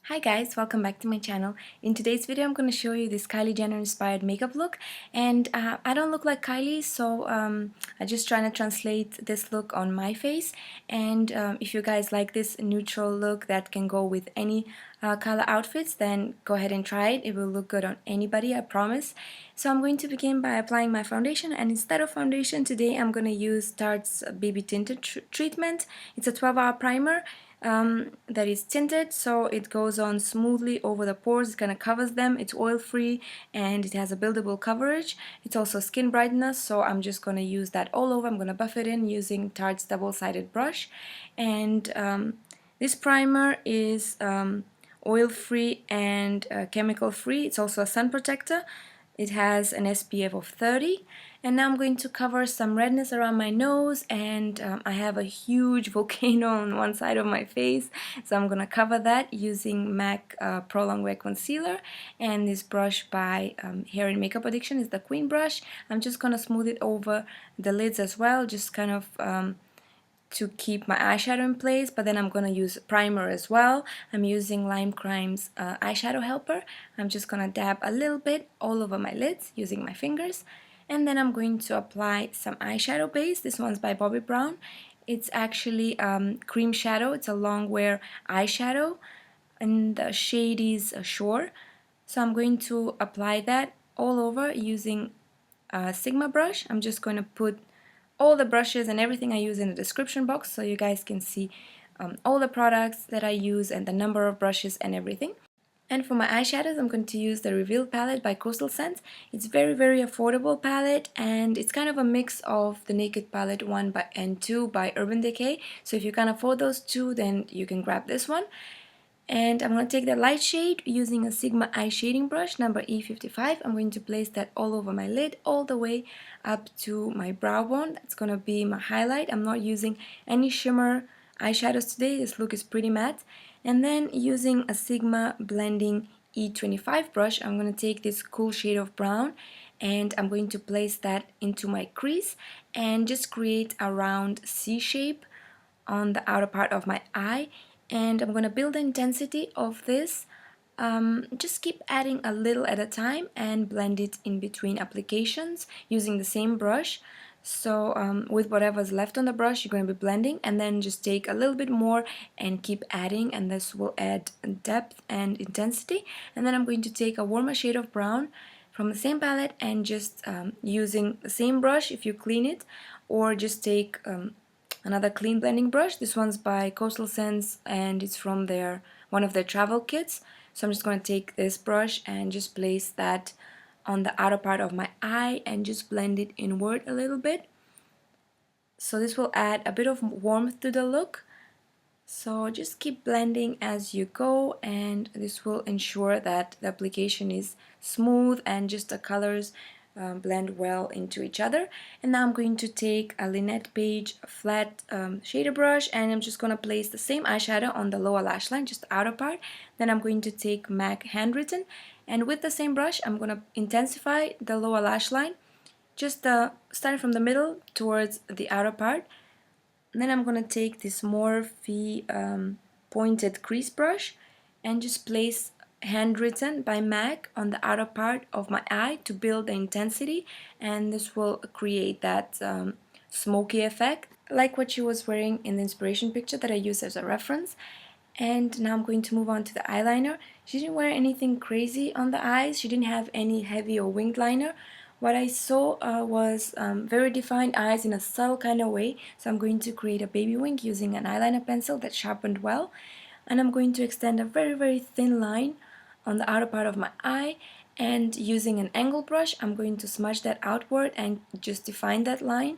Hi guys, welcome back to my channel. In today's video I'm going to show you this Kylie Jenner inspired makeup look, and I don't look like Kylie, so I'm just trying to translate this look on my face. And if you guys like this neutral look that can go with any color outfits, then go ahead and try it. It will look good on anybody, I promise. So I'm going to begin by applying my foundation, and instead of foundation today I'm going to use Tarte's Baby Tinted Treatment. It's a 12-hour primer that is tinted, so it goes on smoothly over the pores. It kind of covers them. It's oil free and it has a buildable coverage. It's also skin brightener, so I'm just going to use that all over. I'm going to buff it in using Tarte's double-sided brush. And this primer is oil free and chemical free. It's also a sun protector. It has an SPF of 30. And now I'm going to cover some redness around my nose, and I have a huge volcano on one side of my face, so I'm going to cover that using MAC Pro Longwear Concealer. And this brush by Hair and Makeup Addiction is the Queen brush. I'm just going to smooth it over the lids as well, just kind of to keep my eyeshadow in place, but then I'm going to use primer as well. I'm using Lime Crime's eyeshadow helper. I'm just going to dab a little bit all over my lids using my fingers, and then I'm going to apply some eyeshadow base. This one's by Bobbi Brown. It's actually cream shadow. It's a longwear eyeshadow, and the shade is Shore. So I'm going to apply that all over using a Sigma brush. I'm just going to put all the brushes and everything I use in the description box, so you guys can see all the products that I use and the number of brushes and everything. And for my eyeshadows, I'm going to use the Reveal palette by Coastal Scents. It's very affordable palette, and it's kind of a mix of the Naked palette 1 and 2 by Urban Decay. So if you can't afford those two, then you can grab this one. And I'm going to take the light shade using a Sigma eye shading brush number E55. I'm going to place that all over my lid, all the way up to my brow bone. That's going to be my highlight. I'm not using any shimmer eyeshadows today. This look is pretty matte. And then using a Sigma blending E25 brush, I'm going to take this cool shade of brown, and I'm going to place that into my crease and just create a round C shape on the outer part of my eye. And I'm going to build the intensity of this. Just keep adding a little at a time and blend it in between applications using the same brush. So with whatever's left on the brush, you're going to be blending, and then just take a little bit more and keep adding, and this will add depth and intensity. And then I'm going to take a warmer shade of brown from the same palette and just using the same brush if you clean it, or just take another clean blending brush. This one's by Coastal Scents and it's from one of their travel kits. So I'm just going to take this brush and just place that on the outer part of my eye and just blend it inward a little bit. So this will add a bit of warmth to the look. So just keep blending as you go, and this will ensure that the application is smooth and just the colors blend well into each other. And now I'm going to take a Lynette Page flat shader brush, and I'm just going to place the same eyeshadow on the lower lash line, just the outer part. Then I'm going to take MAC Handwritten, and with the same brush I'm going to intensify the lower lash line, just starting from the middle towards the outer part. And then I'm going to take this Morphe pointed crease brush and just place Handwritten by MAC on the outer part of my eye to build the intensity, and this will create that smoky effect like what she was wearing in the inspiration picture that I used as a reference. And now I'm going to move on to the eyeliner. She didn't wear anything crazy on the eyes. She didn't have any heavy or winged liner. What I saw was very defined eyes in a subtle kind of way. So I'm going to create a baby wing using an eyeliner pencil that sharpened well. And I'm going to extend a very thin line on the outer part of my eye. And using an angle brush, I'm going to smudge that outward and just define that line.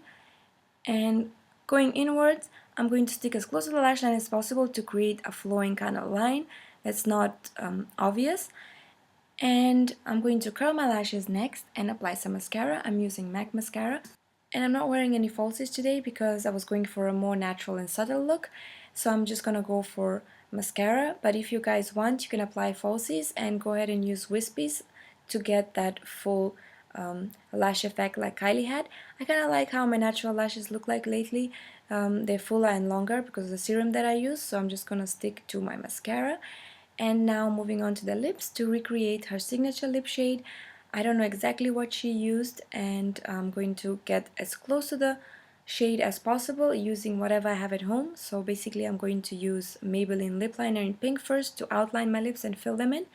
And going inwards, I'm going to stick as close to the lash line as possible to create a flowing kind of line that's not obvious. And I'm going to curl my lashes next and apply some mascara. I'm using MAC mascara. And I'm not wearing any falsies today because I was going for a more natural and subtle look. So I'm just gonna go for mascara. But if you guys want, you can apply falsies and go ahead and use wispies to get that full lash effect like Kylie had. I kind of like how my natural lashes look like lately. They're fuller and longer because of the serum that I use. So I'm just gonna stick to my mascara. And now moving on to the lips to recreate her signature lip shade. I don't know exactly what she used, and I'm going to get as close to the shade as possible using whatever I have at home. So basically I'm going to use Maybelline lip liner in pink first to outline my lips and fill them in,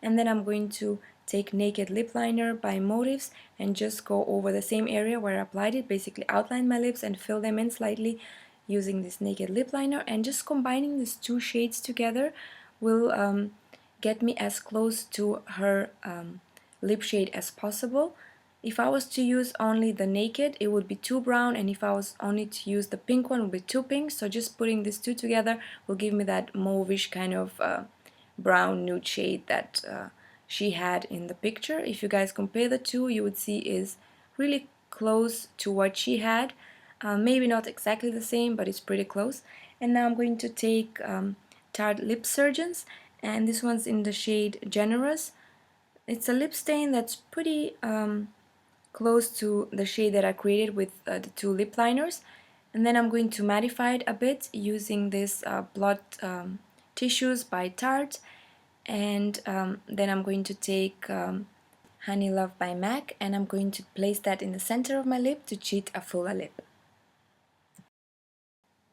and then I'm going to take Naked Lip Liner by Motives and just go over the same area where I applied it, basically outline my lips and fill them in slightly using this Naked Lip Liner. And just combining these two shades together will get me as close to her lip shade as possible. If I was to use only the Naked, it would be too brown, and if I was only to use the pink one, it would be too pink. So just putting these two together will give me that mauvish kind of brown nude shade that she had in the picture. If you guys compare the two, you would see is really close to what she had. Maybe not exactly the same, but it's pretty close. And now I'm going to take Tarte Lip Surgence, and this one's in the shade Generous. It's a lip stain that's pretty close to the shade that I created with the two lip liners. And then I'm going to mattify it a bit using this Blot tissues by Tarte. And then I'm going to take Honey Love by MAC, and I'm going to place that in the center of my lip to cheat a fuller lip.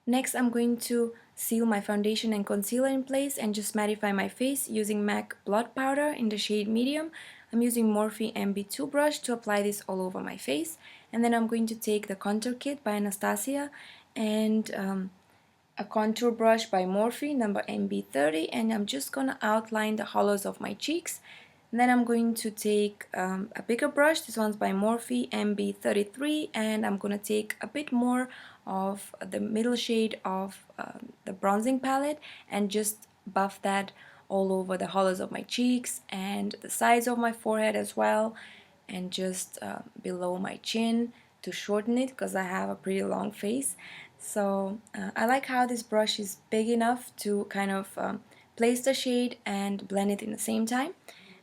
Next, I'm going to seal my foundation and concealer in place and just mattify my face using MAC Blot Powder in the shade Medium. I'm using Morphe MB2 brush to apply this all over my face. And then I'm going to take the Contour Kit by Anastasia and a contour brush by Morphe number MB30, and I'm just gonna outline the hollows of my cheeks. And then I'm going to take a bigger brush. This one's by Morphe MB33, and I'm gonna take a bit more of the middle shade of the bronzing palette and just buff that all over the hollows of my cheeks and the sides of my forehead as well, and just below my chin to shorten it because I have a pretty long face. So I like how this brush is big enough to kind of place the shade and blend it in the same time.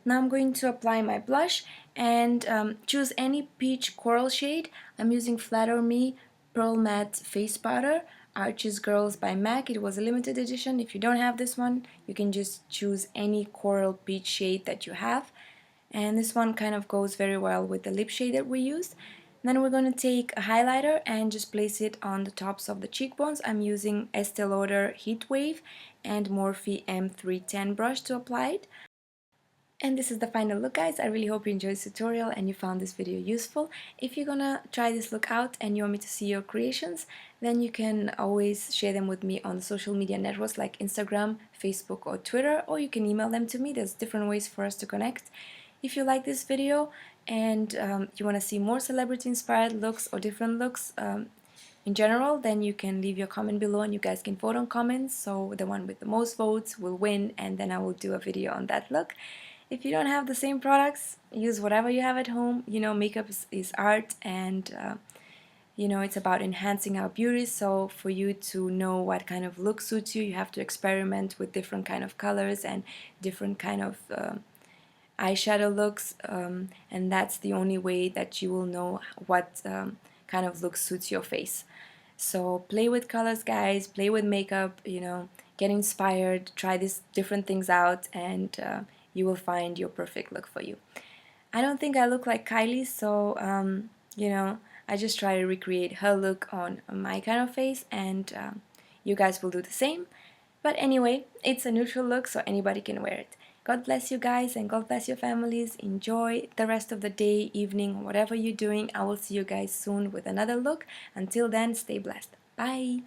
Now I'm going to apply my blush and choose any peach coral shade. I'm using Flatter Me Pearl Matte Face Powder, Archie's Girls by MAC. It was a limited edition. If you don't have this one, you can just choose any coral peach shade that you have. And this one kind of goes very well with the lip shade that we used. Then we're going to take a highlighter and just place it on the tops of the cheekbones. I'm using Estee Lauder Heat Wave and Morphe M310 brush to apply it. And this is the final look, guys. I really hope you enjoyed this tutorial and you found this video useful. If you're gonna try this look out and you want me to see your creations, then you can always share them with me on social media networks like Instagram, Facebook, or Twitter, or you can email them to me. There's different ways for us to connect. If you like this video and you want to see more celebrity-inspired looks or different looks in general, then you can leave your comment below and you guys can vote on comments. So the one with the most votes will win, and then I will do a video on that look. If you don't have the same products, use whatever you have at home. You know, makeup is art, and you know, it's about enhancing our beauty. So for you to know what kind of look suits you, you have to experiment with different kind of colors and different kind of eyeshadow looks, and that's the only way that you will know what kind of look suits your face. So play with colors, guys, play with makeup, you know, get inspired, try these different things out, and you will find your perfect look for you. I don't think I look like Kylie, so you know, I just try to recreate her look on my kind of face, and you guys will do the same. But anyway, it's a neutral look, so anybody can wear it. God bless you guys, and God bless your families. Enjoy the rest of the day, evening, whatever you're doing. I will see you guys soon with another look. Until then, stay blessed. Bye!